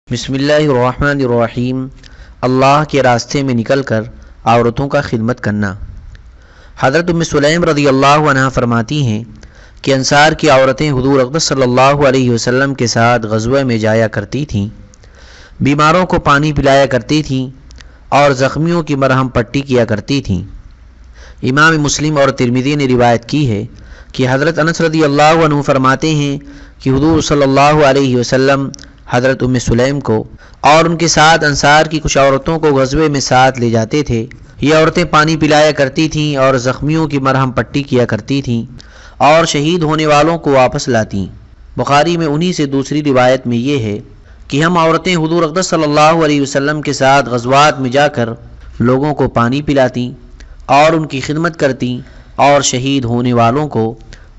بسم اللہ الرحمن الرحیم۔ اللہ کے راستے میں نکل کر عورتوں کا خدمت کرنا۔ حضرت ام سلیم رضی اللہ عنہ فرماتی ہیں کہ انصار کی عورتیں حضور اقدس صلی اللہ علیہ وسلم کے ساتھ غزوہ میں جایا کرتی تھیں، بیماروں کو پانی پلایا کرتی تھیں اور زخمیوں کی مرہم پٹی کیا کرتی تھیں۔ امام مسلم اور ترمذی نے روایت کی ہے کہ حضرت انس رضی اللہ عنہ فرماتے ہیں کہ حضور صلی اللہ علیہ وسلم حضرت ام سلیم کو اور ان کے ساتھ انصار کی کچھ عورتوں کو غزوے میں ساتھ لے جاتے تھے۔ یہ عورتیں پانی پلایا کرتی تھیں اور زخمیوں کی مرہم پٹی کیا کرتی تھیں اور شہید ہونے والوں کو واپس لاتی۔ بخاری میں انہی سے دوسری روایت میں یہ ہے کہ ہم عورتیں حضور اقدس صلی اللہ علیہ وسلم کے ساتھ غزوات میں جا کر لوگوں کو پانی پلاتیں اور ان کی خدمت کرتیں اور شہید ہونے والوں کو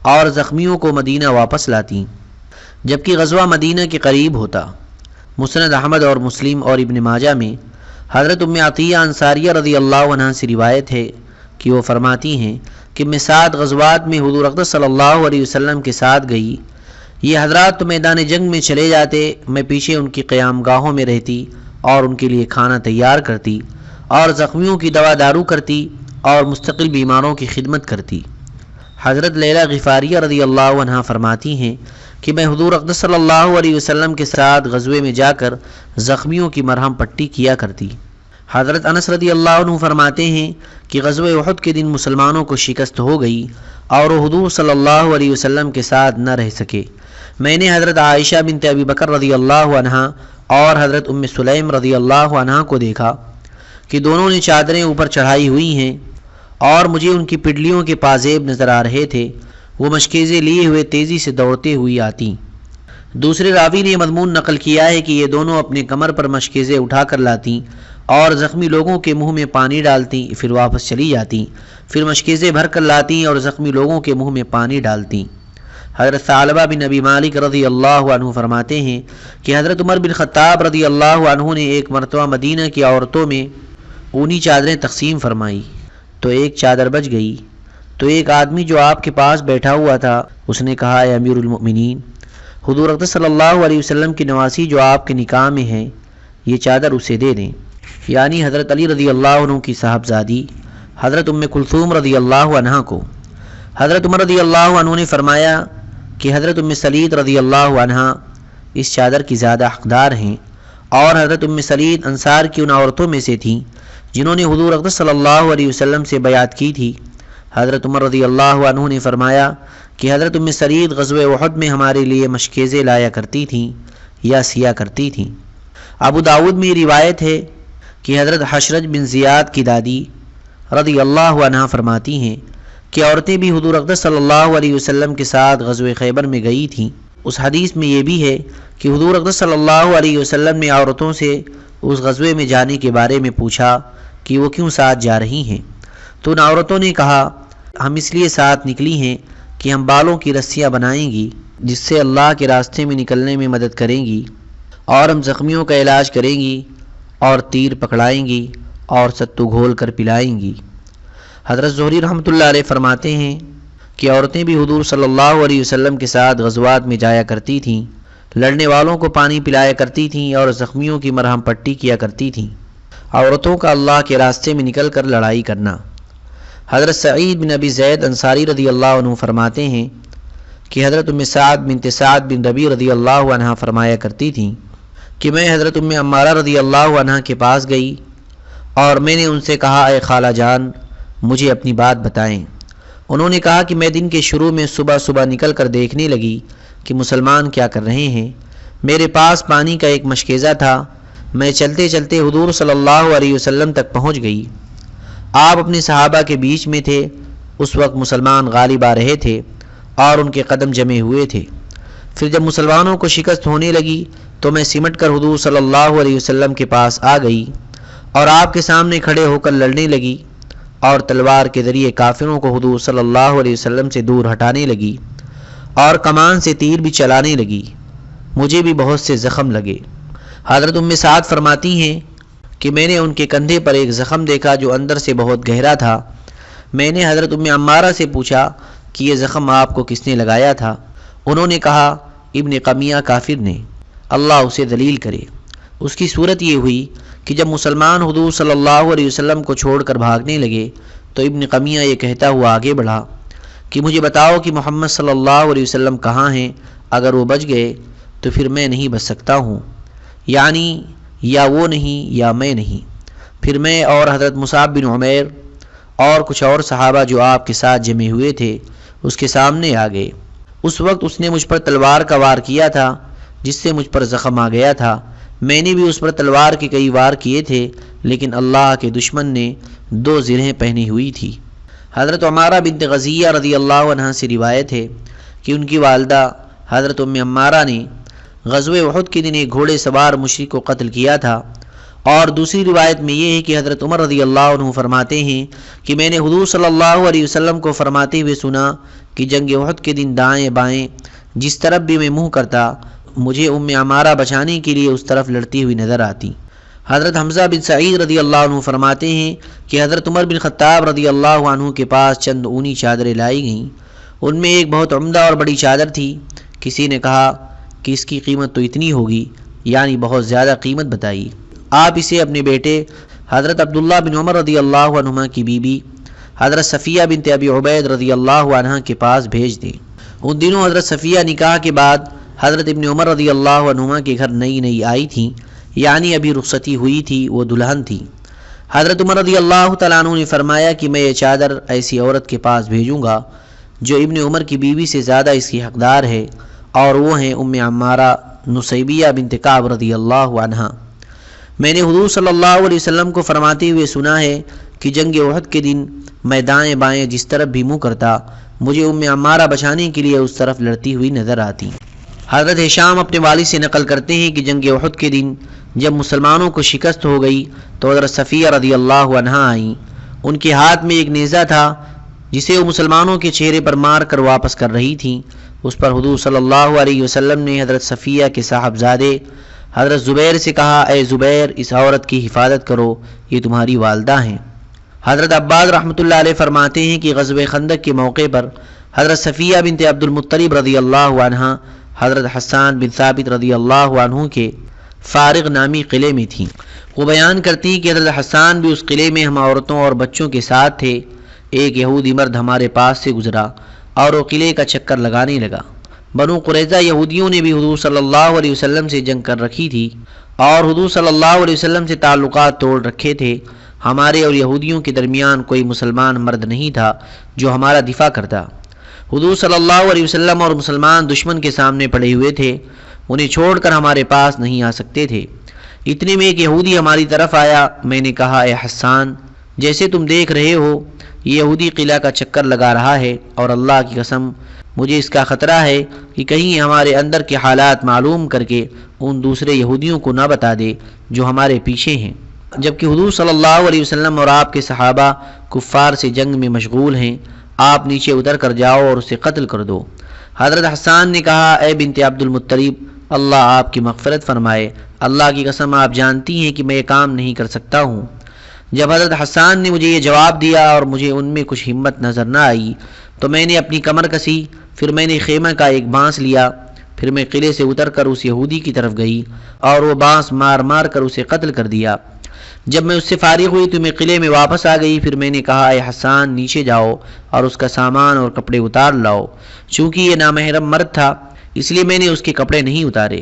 اور زخمیوں کو مدینہ واپس لاتیں، جبکہ غزوہ مدینہ کے قریب ہوتا۔ مسند احمد اور مسلم اور ابن ماجہ میں حضرت ام عطیہ انصاریہ رضی اللہ عنہ سے روایت ہے کہ وہ فرماتی ہیں کہ میں 7 غزوات میں حضور اقدس صلی اللہ علیہ وسلم کے ساتھ گئی۔ یہ حضرات تو میدان جنگ میں چلے جاتے، میں پیچھے ان کی قیام گاہوں میں رہتی اور ان کے لیے کھانا تیار کرتی اور زخمیوں کی دوا دارو کرتی اور مستقل بیماروں کی خدمت کرتی۔ حضرت لیلہ غفاریہ رضی اللہ عنہ فرماتی ہیں کہ میں حضور اقدس صلی اللہ علیہ وسلم کے ساتھ غزوے میں جا کر زخمیوں کی مرہم پٹی کیا کرتی۔ حضرت انس رضی اللہ عنہ فرماتے ہیں کہ غزوہ احد کے دن مسلمانوں کو شکست ہو گئی اور وہ حضور صلی اللہ علیہ وسلم کے ساتھ نہ رہ سکے۔ میں نے حضرت عائشہ بنت ابی بکر رضی اللہ عنہ اور حضرت ام سلیم رضی اللہ عنہ کو دیکھا کہ دونوں نے چادریں اوپر چڑھائی ہوئی ہیں اور مجھے ان کی پڈلیوں کے پازیب نظر آ رہے تھے۔ وہ مشکیزیں لیے ہوئے تیزی سے دوڑتے ہوئی آتی۔ دوسرے راوی نے مضمون نقل کیا ہے کہ یہ دونوں اپنے کمر پر مشکیزیں اٹھا کر لاتی اور زخمی لوگوں کے منہ میں پانی ڈالتی، پھر واپس چلی جاتی، پھر مشکیزیں بھر کر لاتی اور زخمی لوگوں کے منہ میں پانی ڈالتی۔ حضرت ثعلبہ بن ابی مالک رضی اللہ عنہ فرماتے ہیں کہ حضرت عمر بن خطاب رضی اللہ عنہ نے ایک مرتبہ مدینہ کی عورتوں میں اونی چادریں تقسیم فرمائی تو ایک چادر بچ گئی، تو ایک آدمی جو آپ کے پاس بیٹھا ہوا تھا اس نے کہا، اے امیر المؤمنین، حضور اقدس صلی اللہ علیہ وسلم کی نواسی جو آپ کے نکاح میں ہے، یہ چادر اسے دے دیں، یعنی حضرت علی رضی اللہ عنہ کی صاحبزادی حضرت ام کلثوم رضی اللہ عنہ کو۔ حضرت عمر رضی اللہ عنہ نے فرمایا کہ حضرت ام سلید رضی اللہ عنہ اس چادر کی زیادہ حقدار ہیں، اور حضرت ام سلید انصار کی ان عورتوں میں سے تھیں جنہوں نے حضور اقدس صلی اللہ علیہ وسلم سے بیعت کی تھی۔ حضرت عمر رضی اللہ عنہ نے فرمایا کہ حضرت ام سلید غزوہ احد میں ہمارے لیے مشکیزیں لایا کرتی تھیں یا سیا کرتی تھیں۔ ابو داود میں روایت ہے کہ حضرت حشرج بن زیاد کی دادی رضی اللہ عنہ فرماتی ہیں کہ عورتیں بھی حضور اقدس صلی اللہ علیہ وسلم کے ساتھ غزوہ خیبر میں گئی تھیں۔ اس حدیث میں یہ بھی ہے کہ حضور اقدس صلی اللہ علیہ وسلم نے عورتوں سے اس غزوے میں جانے کے بارے میں پوچھا کہ وہ کیوں ساتھ جا رہی ہیں، تو ان عورتوں نے کہا، ہم اس لیے ساتھ نکلی ہیں کہ ہم بالوں کی رسیاں بنائیں گی جس سے اللہ کے راستے میں نکلنے میں مدد کریں گی، اور ہم زخمیوں کا علاج کریں گی اور تیر پکڑائیں گی اور ستو گھول کر پلائیں گی۔ حضرت زہری رحمۃ اللہ علیہ فرماتے ہیں کہ عورتیں بھی حضور صلی اللہ علیہ وسلم کے ساتھ غزوات میں جایا کرتی تھیں، لڑنے والوں کو پانی پلایا کرتی تھیں اور زخمیوں کی مرہم پٹی کیا کرتی تھیں۔ عورتوں کا اللہ کے راستے میں نکل کر لڑائی کرنا۔ حضرت سعید بن ابی زید انصاری رضی اللہ عنہ فرماتے ہیں کہ حضرت ام سعد بنت سعد بن ربیع رضی اللہ عنہ فرمایا کرتی تھیں کہ میں حضرت ام عمارہ رضی اللہ عنہ کے پاس گئی اور میں نے ان سے کہا، اے خالہ جان، مجھے اپنی بات بتائیں۔ انہوں نے کہا کہ میں دن کے شروع میں صبح صبح نکل کر دیکھنے لگی کہ مسلمان کیا کر رہے ہیں۔ میرے پاس پانی کا ایک مشکیزہ تھا، میں چلتے چلتے حضور صلی اللہ علیہ وسلم تک پہنچ گئی۔ آپ اپنے صحابہ کے بیچ میں تھے، اس وقت مسلمان غالب آ رہے تھے اور ان کے قدم جمے ہوئے تھے۔ پھر جب مسلمانوں کو شکست ہونے لگی تو میں سمٹ کر حضور صلی اللہ علیہ وسلم کے پاس آ گئی اور آپ کے سامنے کھڑے ہو کر لڑنے لگی اور تلوار کے ذریعے کافروں کو حضور صلی اللہ علیہ وسلم سے دور ہٹانے لگی اور کمان سے تیر بھی چلانے لگی۔ مجھے بھی بہت سے زخم لگے۔ حضرت ام سعد فرماتی ہیں کہ میں نے ان کے کندھے پر ایک زخم دیکھا جو اندر سے بہت گہرا تھا۔ میں نے حضرت ام عمارہ سے پوچھا کہ یہ زخم آپ کو کس نے لگایا تھا؟ انہوں نے کہا، ابن قمیہ کافر نے، اللہ اسے ذلیل کرے۔ اس کی صورت یہ ہوئی کہ جب مسلمان حضور صلی اللہ علیہ وسلم کو چھوڑ کر بھاگنے لگے تو ابن قمیہ یہ کہتا ہوا آگے بڑھا کہ مجھے بتاؤ کہ محمد صلی اللہ علیہ وسلم کہاں ہیں، اگر وہ بچ گئے تو پھر میں نہیں بچ سکتا ہوں، یعنی یا وہ نہیں یا میں نہیں۔ پھر میں اور حضرت مصعب بن عمیر اور کچھ اور صحابہ جو آپ کے ساتھ جمع ہوئے تھے اس کے سامنے آ گئے۔ اس وقت اس نے مجھ پر تلوار کا وار کیا تھا جس سے مجھ پر زخم آ گیا تھا۔ میں نے بھی اس پر تلوار کے کئی وار کیے تھے، لیکن اللہ کے دشمن نے 2 زرہیں پہنی ہوئی تھی۔ حضرت عمارہ بنت غزیہ رضی اللہ عنہ سے روایت ہے کہ ان کی والدہ حضرت ام عمارہ نے غزوہ احد کے دن ایک گھوڑے سوار مشرک کو قتل کیا تھا، اور دوسری روایت میں یہ ہے کہ حضرت عمر رضی اللہ عنہ فرماتے ہیں کہ میں نے حضور صلی اللہ علیہ وسلم کو فرماتے ہوئے سنا کہ جنگ احد کے دن دائیں بائیں جس طرف بھی میں منہ کرتا مجھے ام عمارہ بچانے کے لیے اس طرف لڑتی ہوئی نظر آتی۔ حضرت حمزہ بن سعید رضی اللہ عنہ فرماتے ہیں کہ حضرت عمر بن خطاب رضی اللہ عنہ کے پاس چند اونی چادریں لائی گئیں، ان میں ایک بہت عمدہ اور بڑی چادر تھی۔ کسی نے کہا کہ اس کی قیمت تو اتنی ہوگی، یعنی بہت زیادہ قیمت بتائی، آپ اسے اپنے بیٹے حضرت عبداللہ بن عمر رضی اللہ عنہما کی بیوی حضرت صفیہ بنت ابی عبید رضی اللہ عنہ کے پاس بھیج دیں۔ ان دنوں حضرت صفیہ نکاح کے بعد حضرت ابن عمر رضی اللہ عنہما کے گھر نئی نئی آئی تھیں، یعنی ابھی رخصتی ہوئی تھی، وہ دلہن تھی۔ حضرت عمر رضی اللہ تعالیٰ عنہ نے فرمایا کہ میں یہ چادر ایسی عورت کے پاس بھیجوں گا جو ابن عمر کی بیوی سے زیادہ اس کی حقدار ہے، اور وہ ہیں ام عمارہ نصیبیہ بنت کعب رضی اللہ عنہا۔ میں نے حضور صلی اللہ علیہ وسلم کو فرماتے ہوئے سنا ہے کہ جنگ احد کے دن میں دائیں بائیں جس طرف بھی منہ کرتا مجھے ام عمارہ بچانے کے لیے اس طرف لڑتی ہوئی نظر آتی۔ حضرت ہشام اپنے والد سے نقل کرتے ہیں کہ جنگ احد کے دن جب مسلمانوں کو شکست ہو گئی تو حضرت صفیہ رضی اللہ عنہا آئیں۔ ان کے ہاتھ میں ایک نیزہ تھا جسے وہ مسلمانوں کے چہرے پر مار کر واپس کر رہی تھیں۔ اس پر حضور صلی اللہ علیہ وسلم نے حضرت صفیہ کے صاحبزادے حضرت زبیر سے کہا، اے زبیر، اس عورت کی حفاظت کرو، یہ تمہاری والدہ ہیں۔ حضرت عباد رحمۃ اللہ علیہ فرماتے ہیں کہ غزوہ خندق کے موقع پر حضرت صفیہ بنت عبد المطلب رضی اللہ عنہ حضرت حسان بن ثابت رضی اللہ عنہ کے فارغ نامی قلعے میں تھیں۔ وہ بیان کرتی ہیں کہ حضرت حسان بھی اس قلعے میں ہم عورتوں اور بچوں کے ساتھ تھے۔ ایک یہودی مرد ہمارے پاس سے گزرا اور وہ قلعے کا چکر لگانے لگا۔ بنو قریظہ یہودیوں نے بھی حضور صلی اللہ علیہ وسلم سے جنگ کر رکھی تھی اور حضور صلی اللہ علیہ وسلم سے تعلقات توڑ رکھے تھے۔ ہمارے اور یہودیوں کے درمیان کوئی مسلمان مرد نہیں تھا جو ہمارا دفاع کرتا۔ حضور صلی اللہ علیہ وسلم اور مسلمان دشمن کے سامنے پڑے ہوئے تھے، انہیں چھوڑ کر ہمارے پاس نہیں آ سکتے تھے۔ اتنے میں ایک یہودی ہماری طرف آیا۔ میں نے کہا، اے حسان، جیسے تم دیکھ رہے ہو یہ یہودی قلعہ کا چکر لگا رہا ہے، اور اللہ کی قسم مجھے اس کا خطرہ ہے کہ کہیں ہمارے اندر کے حالات معلوم کر کے ان دوسرے یہودیوں کو نہ بتا دے جو ہمارے پیچھے ہیں، جبکہ حضور صلی اللہ علیہ وسلم اور آپ کے صحابہ کفار سے جنگ میں مشغول ہیں۔ آپ نیچے اتر کر جاؤ اور اسے قتل کر دو۔ حضرت حسان نے کہا، اے بنت عبد المطلب، اللہ آپ کی مغفرت فرمائے، اللہ کی قسم آپ جانتی ہیں کہ میں یہ کام نہیں کر سکتا ہوں۔ جب حضرت حسان نے مجھے یہ جواب دیا اور مجھے ان میں کچھ ہمت نظر نہ آئی تو میں نے اپنی کمر کسی، پھر میں نے خیمہ کا ایک بانس لیا، پھر میں قلعے سے اتر کر اس یہودی کی طرف گئی اور وہ بانس مار مار کر اسے قتل کر دیا۔ جب میں اس سے فارغ ہوئی تو میں قلعے میں واپس آ گئی۔ پھر میں نے کہا، اے حسان، نیچے جاؤ اور اس کا سامان اور کپڑے اتار لاؤ۔ چونکہ یہ نامحرم مرد تھا اس لیے میں نے اس کے کپڑے نہیں اتارے۔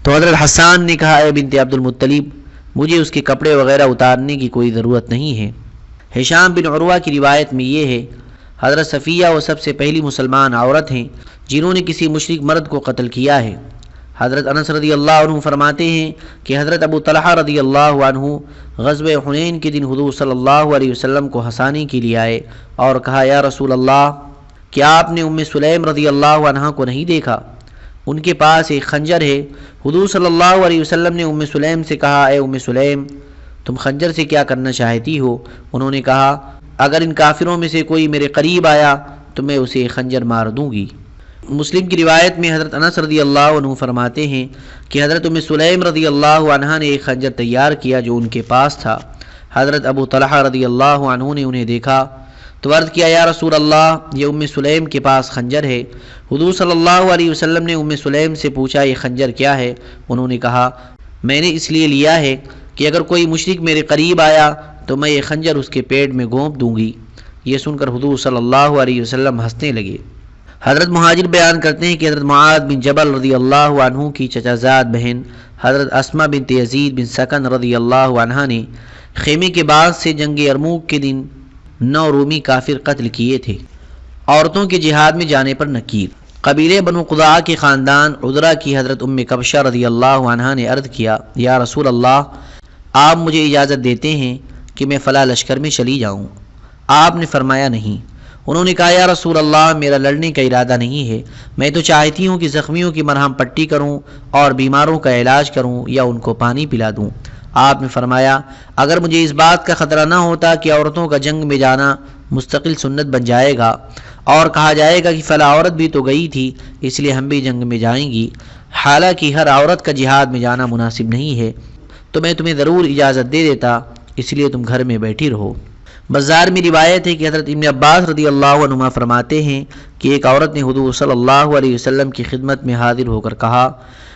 تو حضرت حسان نے کہا، اے بنت عبد المطلب، مجھے اس کے کپڑے وغیرہ اتارنے کی کوئی ضرورت نہیں ہے۔ ہشام بن عروہ کی روایت میں یہ ہے، حضرت صفیہ وہ سب سے پہلی مسلمان عورت ہیں جنہوں نے کسی مشرک مرد کو قتل کیا ہے۔ حضرت انس رضی اللہ عنہ فرماتے ہیں کہ حضرت ابو طلحہ رضی اللہ عنہ غزوہ حنین کے دن حضور صلی اللہ علیہ وسلم کو ہنسانے کے لیے آئے اور کہا، یا رسول اللہ، کیا آپ نے ام سلیم رضی اللہ عنہ کو نہیں دیکھا؟ ان کے پاس ایک خنجر ہے۔ حضور صلی اللہ علیہ وسلم نے ام سلیم سے کہا، اے ام سلیم، تم خنجر سے کیا کرنا چاہتی ہو؟ انہوں نے کہا، اگر ان کافروں میں سے کوئی میرے قریب آیا تو میں اسے خنجر مار دوں گی۔ مسلم کی روایت میں حضرت انس رضی اللہ عنہ فرماتے ہیں کہ حضرت ام سلیم رضی اللہ عنہ نے ایک خنجر تیار کیا جو ان کے پاس تھا۔ حضرت ابو طلحہ رضی اللہ عنہ نے انہیں دیکھا تو عرض کیا، یا رسول اللہ، یہ ام سلیم کے پاس خنجر ہے۔ حضور صلی اللہ علیہ وسلم نے ام سلیم سے پوچھا، یہ خنجر کیا ہے؟ انہوں نے کہا، میں نے اس لیے لیا ہے کہ اگر کوئی مشرک میرے قریب آیا تو میں یہ خنجر اس کے پیٹ میں گھونپ دوں گی۔ یہ سن کر حضور صلی اللہ علیہ وسلم ہنسنے لگے۔ حضرت مہاجر بیان کرتے ہیں کہ حضرت معاذ بن جبل رضی اللہ عنہ کی چچا زاد بہن حضرت اسما بنت یزید بن سکن رضی اللہ عنہ نے خیمے کے بعد سے جنگ یرموک کے دن 9 رومی کافر قتل کیے تھے۔ عورتوں کے جہاد میں جانے پر نکیر۔ قبیلے بنو قضاع کے خاندان عذرا کی حضرت ام کبشہ رضی اللہ عنہا نے عرض کیا، یا رسول اللہ، آپ مجھے اجازت دیتے ہیں کہ میں فلاں لشکر میں چلی جاؤں؟ آپ نے فرمایا نہیں۔ انہوں نے کہا، یا رسول اللہ، میرا لڑنے کا ارادہ نہیں ہے، میں تو چاہتی ہوں کہ زخمیوں کی مرہم پٹی کروں اور بیماروں کا علاج کروں یا ان کو پانی پلا دوں۔ آپ نے فرمایا، اگر مجھے اس بات کا خطرہ نہ ہوتا کہ عورتوں کا جنگ میں جانا مستقل سنت بن جائے گا اور کہا جائے گا کہ فلاں عورت بھی تو گئی تھی اس لیے ہم بھی جنگ میں جائیں گی، حالانکہ ہر عورت کا جہاد میں جانا مناسب نہیں ہے، تو میں تمہیں ضرور اجازت دے دیتا، اس لیے تم گھر میں بیٹھی رہو۔ بازار میں روایت ہے کہ حضرت ابن عباس رضی اللہ عنہما فرماتے ہیں کہ ایک عورت نے حضور صلی اللہ علیہ وسلم کی خدمت میں حاضر ہو کر کہا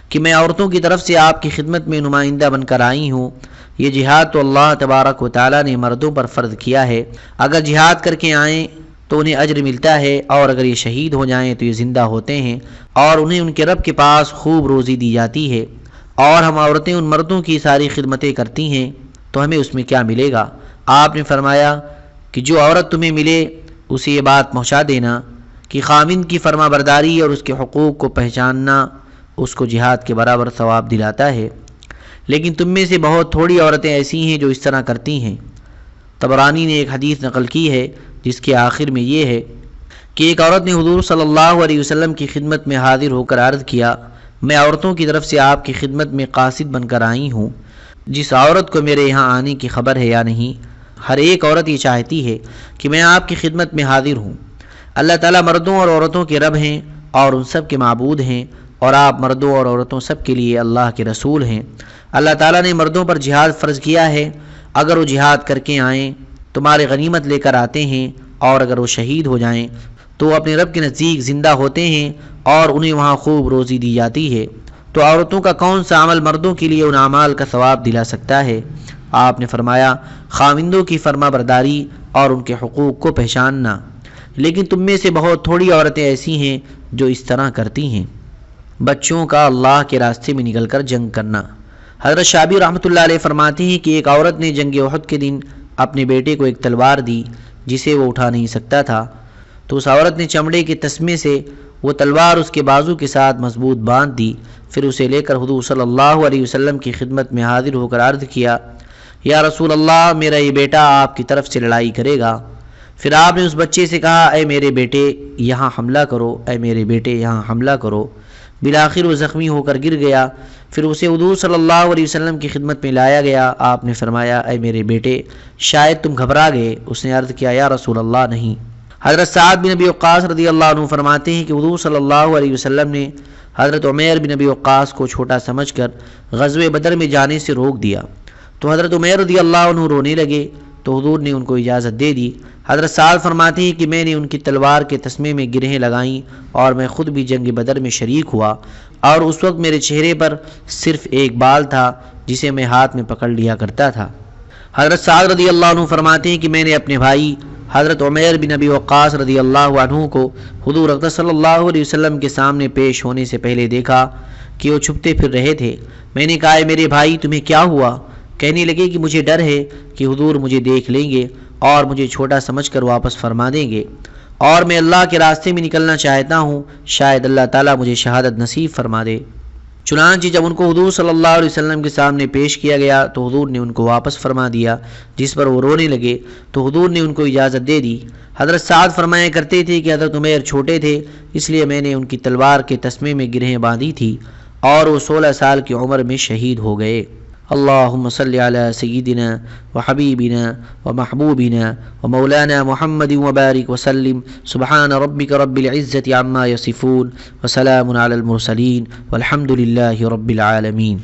کہ میں عورتوں کی طرف سے آپ کی خدمت میں نمائندہ بن کر آئی ہوں۔ یہ جہاد تو اللہ تبارک و تعالیٰ نے مردوں پر فرض کیا ہے، اگر جہاد کر کے آئیں تو انہیں اجر ملتا ہے، اور اگر یہ شہید ہو جائیں تو یہ زندہ ہوتے ہیں اور انہیں ان کے رب کے پاس خوب روزی دی جاتی ہے، اور ہم عورتیں ان مردوں کی ساری خدمتیں کرتی ہیں تو ہمیں اس میں کیا ملے گا؟ آپ نے فرمایا کہ جو عورت تمہیں ملے اسے یہ بات پہنچا دینا کہ خاوند کی فرما برداری اور اس کے حقوق کو پہچاننا اس کو جہاد کے برابر ثواب دلاتا ہے، لیکن تم میں سے بہت تھوڑی عورتیں ایسی ہیں جو اس طرح کرتی ہیں۔ طبرانی نے ایک حدیث نقل کی ہے جس کے آخر میں یہ ہے کہ ایک عورت نے حضور صلی اللہ علیہ وسلم کی خدمت میں حاضر ہو کر عرض کیا، میں عورتوں کی طرف سے آپ کی خدمت میں قاصد بن کر آئی ہوں، جس عورت کو میرے یہاں آنے کی خبر ہے یا نہیں؟ ہر ایک عورت یہ چاہتی ہے کہ میں آپ کی خدمت میں حاضر ہوں۔ اللہ تعالیٰ مردوں اور عورتوں کے رب ہیں اور ان سب کے معبود ہیں، اور آپ مردوں اور عورتوں سب کے لیے اللہ کے رسول ہیں۔ اللہ تعالیٰ نے مردوں پر جہاد فرض کیا ہے، اگر وہ جہاد کر کے آئیں تمہارے غنیمت لے کر آتے ہیں، اور اگر وہ شہید ہو جائیں تو وہ اپنے رب کے نزدیک زندہ ہوتے ہیں اور انہیں وہاں خوب روزی دی جاتی ہے۔ تو عورتوں کا کون سا عمل مردوں کے لیے ان اعمال کا ثواب دلا سکتا ہے؟ آپ نے فرمایا، خاوندوں کی فرما برداری اور ان کے حقوق کو پہچاننا، لیکن تم میں سے بہت تھوڑی عورتیں ایسی ہیں جو اس طرح کرتی ہیں۔ بچوں کا اللہ کے راستے میں نکل کر جنگ کرنا۔ حضرت شابی رحمۃ اللہ علیہ فرماتے ہیں کہ ایک عورت نے جنگ احد کے دن اپنے بیٹے کو ایک تلوار دی جسے وہ اٹھا نہیں سکتا تھا، تو اس عورت نے چمڑے کے تسمے سے وہ تلوار اس کے بازو کے ساتھ مضبوط باندھ دی، پھر اسے لے کر حضور صلی اللہ علیہ وسلم کی خدمت میں حاضر ہو کر عرض کیا، یا رسول اللہ، میرا یہ بیٹا آپ کی طرف سے لڑائی کرے گا۔ پھر آپ نے اس بچے سے کہا، اے میرے بیٹے یہاں حملہ کرو، اے میرے بیٹے یہاں حملہ کرو۔ بالآخر وہ زخمی ہو کر گر گیا، پھر اسے حضور صلی اللہ علیہ وسلم کی خدمت میں لایا گیا۔ آپ نے فرمایا، اے میرے بیٹے شاید تم گھبرا گئے۔ اس نے عرض کیا، یا رسول اللہ نہیں۔ حضرت سعد بن ابی وقاص رضی اللہ عنہ فرماتے ہیں کہ حضور صلی اللہ علیہ وسلم نے حضرت عمیر بن ابی وقاص کو چھوٹا سمجھ کر غزوہ بدر میں جانے سے روک دیا، تو حضرت عمیر رضی اللہ عنہ رونے لگے تو حضور نے ان کو اجازت دے دی۔ حضرت سعد فرماتے ہیں کہ میں نے ان کی تلوار کے تسمے میں گرہیں لگائیں اور میں خود بھی جنگ بدر میں شریک ہوا، اور اس وقت میرے چہرے پر صرف ایک بال تھا جسے میں ہاتھ میں پکڑ لیا کرتا تھا۔ حضرت سعد رضی اللہ عنہ فرماتے ہیں کہ میں نے اپنے بھائی حضرت عمیر بن ابی وقاص رضی اللہ عنہ کو حضور اقدس صلی اللہ علیہ وسلم کے سامنے پیش ہونے سے پہلے دیکھا کہ وہ چھپتے پھر رہے تھے۔ میں نے کہا، میرے بھائی تمہیں کیا ہوا؟ کہنے لگے کہ مجھے ڈر ہے کہ حضور مجھے دیکھ لیں گے اور مجھے چھوٹا سمجھ کر واپس فرما دیں گے، اور میں اللہ کے راستے میں نکلنا چاہتا ہوں، شاید اللہ تعالیٰ مجھے شہادت نصیب فرما دے۔ چنانچہ جب ان کو حضور صلی اللہ علیہ وسلم کے سامنے پیش کیا گیا تو حضور نے ان کو واپس فرما دیا، جس پر وہ رونے لگے تو حضور نے ان کو اجازت دے دی۔ حضرت سعد فرمایا کرتے تھے کہ حضرت عمیر چھوٹے تھے، اس لیے میں نے ان کی تلوار کے تسمے میں گرہیں باندھی تھی، اور وہ 16 سال کی عمر میں شہید ہو گئے۔ اللہم صلی علی سیدنا وحبیبنا ومحبوبنا ومولانا محمد وبارک وسلم۔ سبحان ربک رب العزت عما یصفون وسلام علی المرسلین والحمد للہ رب العالمین۔